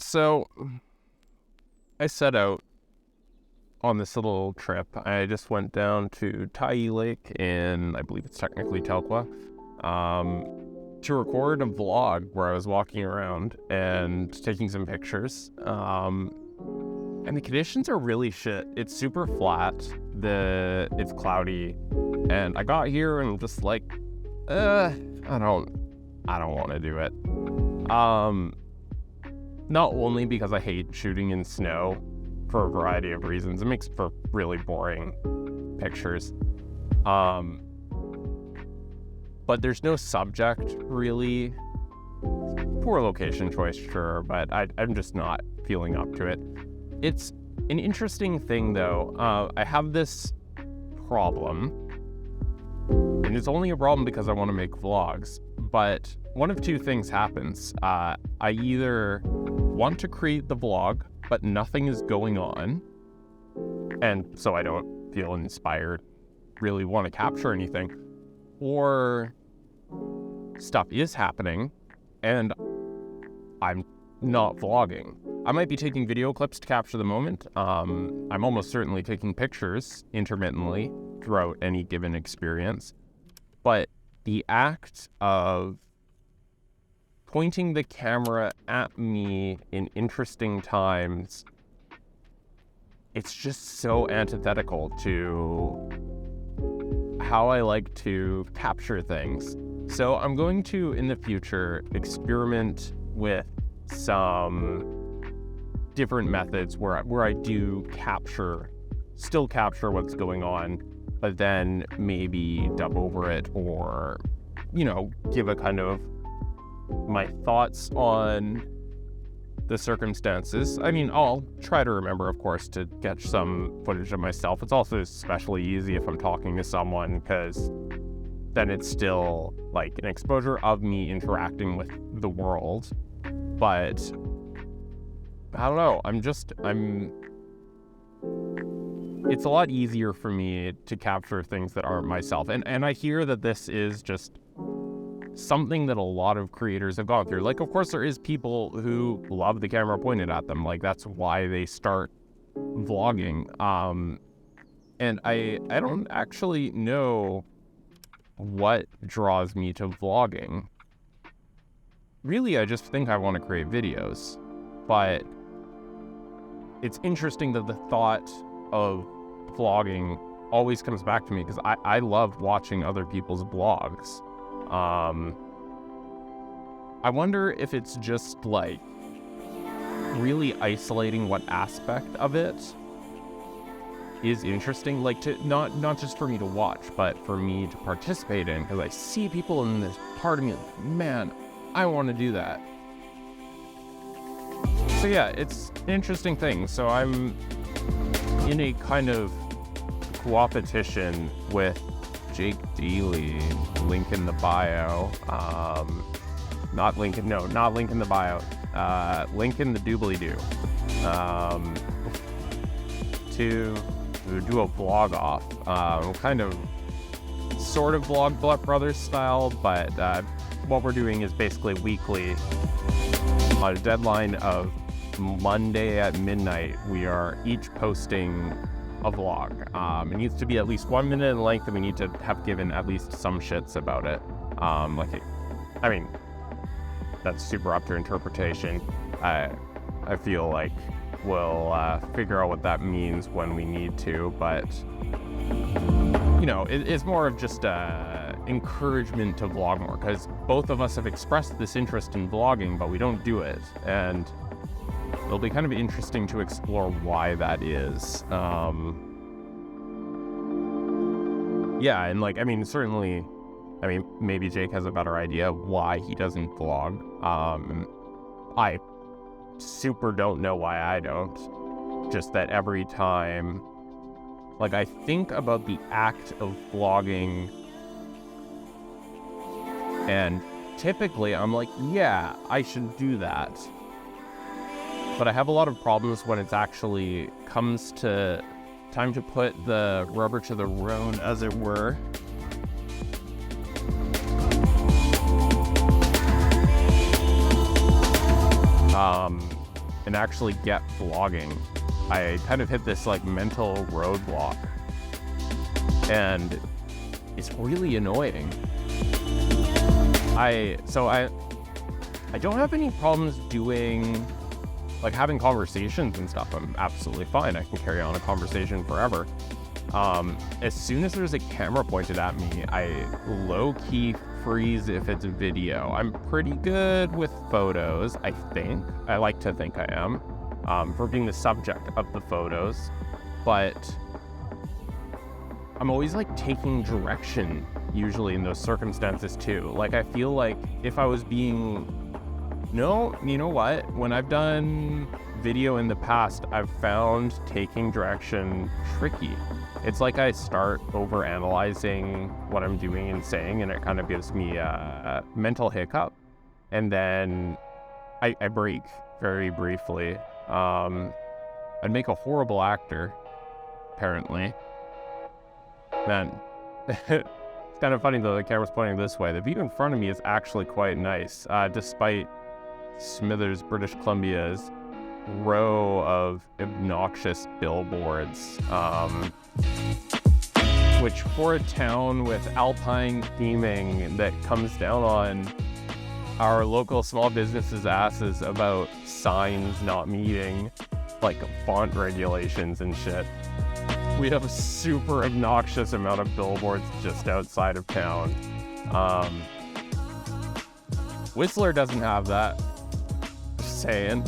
So I set out on this little trip. I just went down to Tyee Lake in, I believe it's technically Telkwa, to record a vlog where I was walking around and taking some pictures. And the conditions are really shit. It's super flat. It's cloudy, and I got here and just like, I don't want to do it. Not only because I hate shooting in snow for a variety of reasons. It makes for really boring pictures. But there's no subject really. Poor location choice, sure, but I'm just not feeling up to it. It's an interesting thing though. I have this problem, and it's only a problem because I want to make vlogs, but one of two things happens. I either want to create the vlog, but nothing is going on, and so I don't feel inspired, really want to capture anything, or stuff is happening, and I'm not vlogging. I might be taking video clips to capture the moment. I'm almost certainly taking pictures intermittently throughout any given experience, but the act of pointing the camera at me in interesting times, it's just so antithetical to how I like to capture things. So I'm going to, in the future, experiment with some different methods where I do still capture what's going on, but then maybe dub over it, or, give a kind of my thoughts on the circumstances. I mean, I'll try to remember, of course, to get some footage of myself. It's also especially easy if I'm talking to someone, because then it's still like an exposure of me interacting with the world. But I don't know, it's a lot easier for me to capture things that aren't myself. And I hear that this is just something that a lot of creators have gone through. Like, of course, there is people who love the camera pointed at them. Like, that's why they start vlogging. And I don't actually know what draws me to vlogging. Really, I just think I want to create videos. But it's interesting that the thought of vlogging always comes back to me, because I love watching other people's vlogs. I wonder if it's just like really isolating what aspect of it is interesting, like to not just for me to watch, but for me to participate in, because I see people in this part of me like, man, I want to do that. So yeah, it's an interesting thing. So I'm in a kind of co-opetition with Jake Dealey, link in the bio. Not link in the bio. Link in the doobly-doo. To do a vlog off. Kind of, sort of Vlog Brothers style, but what we're doing is basically weekly. On a deadline of Monday at midnight, we are each posting a vlog. It needs to be at least 1 minute in length, and we need to have given at least some shits about it. That's super up to interpretation. I feel like we'll figure out what that means when we need to, but it's more of just encouragement to vlog more, because both of us have expressed this interest in vlogging, but we don't do it, and it'll be kind of interesting to explore why that is. Certainly, maybe Jake has a better idea why he doesn't vlog. I super don't know why I don't. Just that every time, I think about the act of vlogging, and typically I'm like, yeah, I should do that. But I have a lot of problems when it's actually comes to time to put the rubber to the road, as it were. and actually get vlogging, I kind of hit this like mental roadblock, and it's really annoying. I don't have any problems doing, like, having conversations and stuff. I'm absolutely fine. I can carry on a conversation forever. As soon as there's a camera pointed at me, I low-key freeze if it's video. I'm pretty good with photos, I think. I like to think I am, for being the subject of the photos. But I'm always like taking direction, usually in those circumstances too. Like, I feel like if I was being, no, you know what? When I've done video in the past, I've found taking direction tricky. It's like I start over analyzing what I'm doing and saying, and it kind of gives me a mental hiccup. And then I break very briefly. I'd make a horrible actor, apparently. Man, it's kind of funny though, the camera's pointing this way. The view in front of me is actually quite nice, despite Smithers, British Columbia's row of obnoxious billboards, which for a town with alpine theming that comes down on our local small businesses' asses about signs not meeting like font regulations and shit. We have a super obnoxious amount of billboards just outside of town. Whistler doesn't have that. Just saying.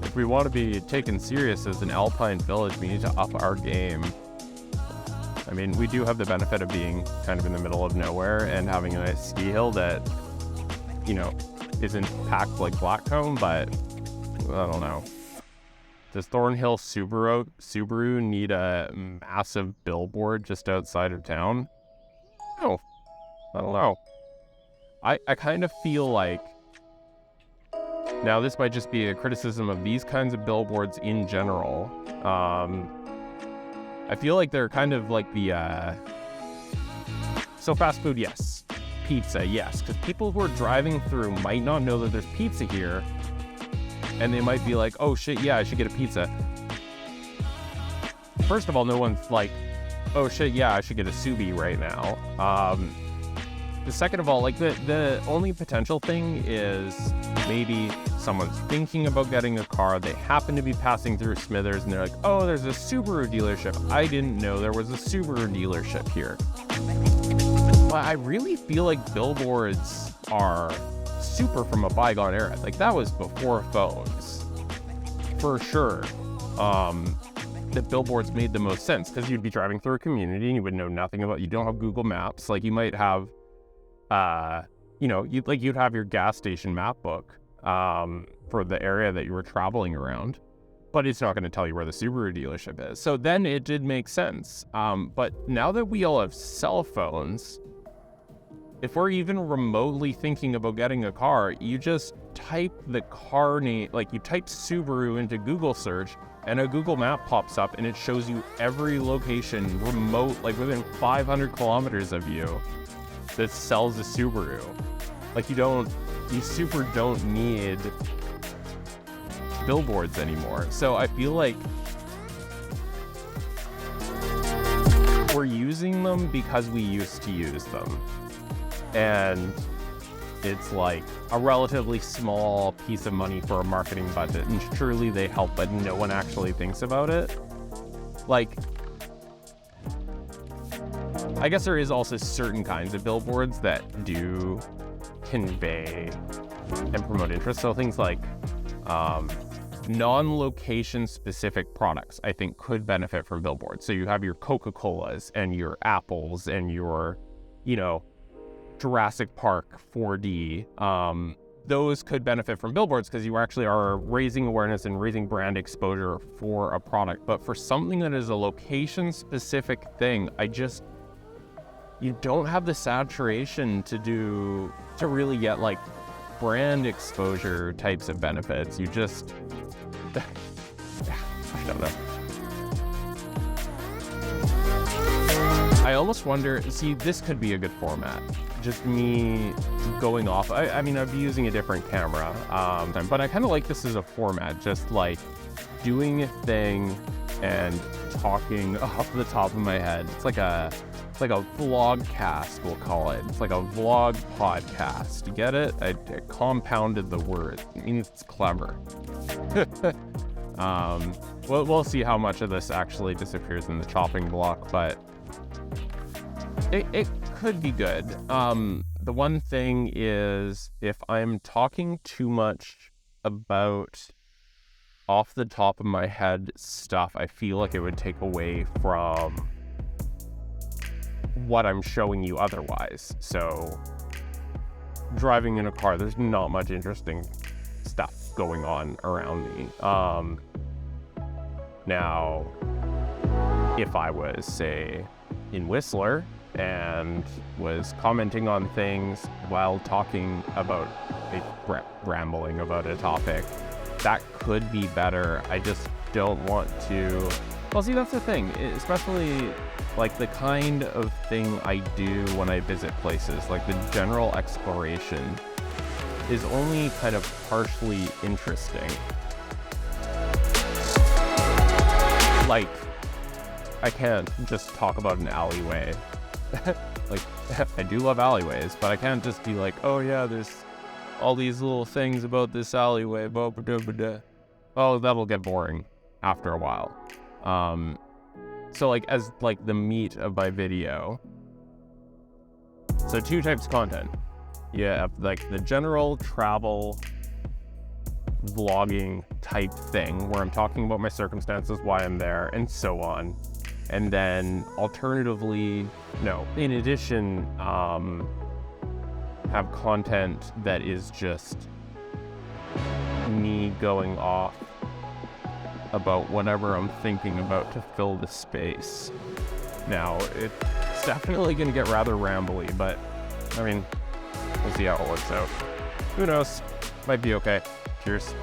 If we want to be taken serious as an alpine village, we need to up our game. I mean, we do have the benefit of being kind of in the middle of nowhere and having a nice ski hill that, you know, isn't packed like Blackcomb, but I don't know. Does Thornhill Subaru need a massive billboard just outside of town? No, I don't know. I kind of feel like, now this might just be a criticism of these kinds of billboards in general. I feel like they're kind of like the, so fast food, yes. Pizza, yes. Because people who are driving through might not know that there's pizza here. And they might be like, oh shit, yeah, I should get a pizza. First of all, no one's like, oh shit, yeah, I should get a Subi right now. The second of all, like the only potential thing is maybe someone's thinking about getting a car. They happen to be passing through Smithers and they're like, oh, there's a Subaru dealership. I didn't know there was a Subaru dealership here. But I really feel like billboards are super from a bygone era. Like, that was before phones, for sure. The billboards made the most sense because you'd be driving through a community and you would know nothing about, you don't have Google Maps. Like, you might have, you'd have your gas station map book for the area that you were traveling around, but it's not going to tell you where the Subaru dealership is. So then it did make sense. But now that we all have cell phones, if we're even remotely thinking about getting a car, you just type the car name, like you type Subaru into Google search and a Google map pops up and it shows you every location remote, like within 500 kilometers of you, that sells a Subaru. Like, you super don't need billboards anymore. So I feel like we're using them because we used to use them. And it's like a relatively small piece of money for a marketing budget, and surely they help, but no one actually thinks about it. Like, I guess there is also certain kinds of billboards that do convey and promote interest. So things like non-location specific products, I think, could benefit from billboards. So you have your Coca-Colas and your Apples and your, Jurassic Park 4D. Those could benefit from billboards because you actually are raising awareness and raising brand exposure for a product. But for something that is a location-specific thing, you don't have the saturation to really get like brand exposure types of benefits. You just, I don't know. I almost wonder, see, this could be a good format. just me going off. I mean, I'd be using a different camera, but I kind of like this as a format, just like doing a thing and talking off the top of my head. It's like a vlogcast, we'll call it. It's like a vlog podcast. You get it? I compounded the word. It means it's clever. We'll see how much of this actually disappears in the chopping block, but it could be good. The one thing is, if I'm talking too much about off the top of my head stuff, I feel like it would take away from what I'm showing you otherwise. So driving in a car, there's not much interesting stuff going on around me. Now, if I was, say, in Whistler and was commenting on things while talking about rambling about a topic, that could be better. I just don't want to. Well, see, that's the thing, especially like the kind of thing I do when I visit places, like the general exploration is only kind of partially interesting. Like, I can't just talk about an alleyway. Like, I do love alleyways, but I can't just be like, oh yeah, there's all these little things about this alleyway. Oh, that'll get boring after a while. So like, as like the meat of my video, so 2 types of content. You have like the general travel vlogging type thing where I'm talking about my circumstances, why I'm there, and so on. And then alternatively, in addition, have content that is just me going off about whatever I'm thinking about to fill the space. Now, it's definitely going to get rather rambly, but I mean, we'll see how it works out. Who knows? Might be okay. Cheers.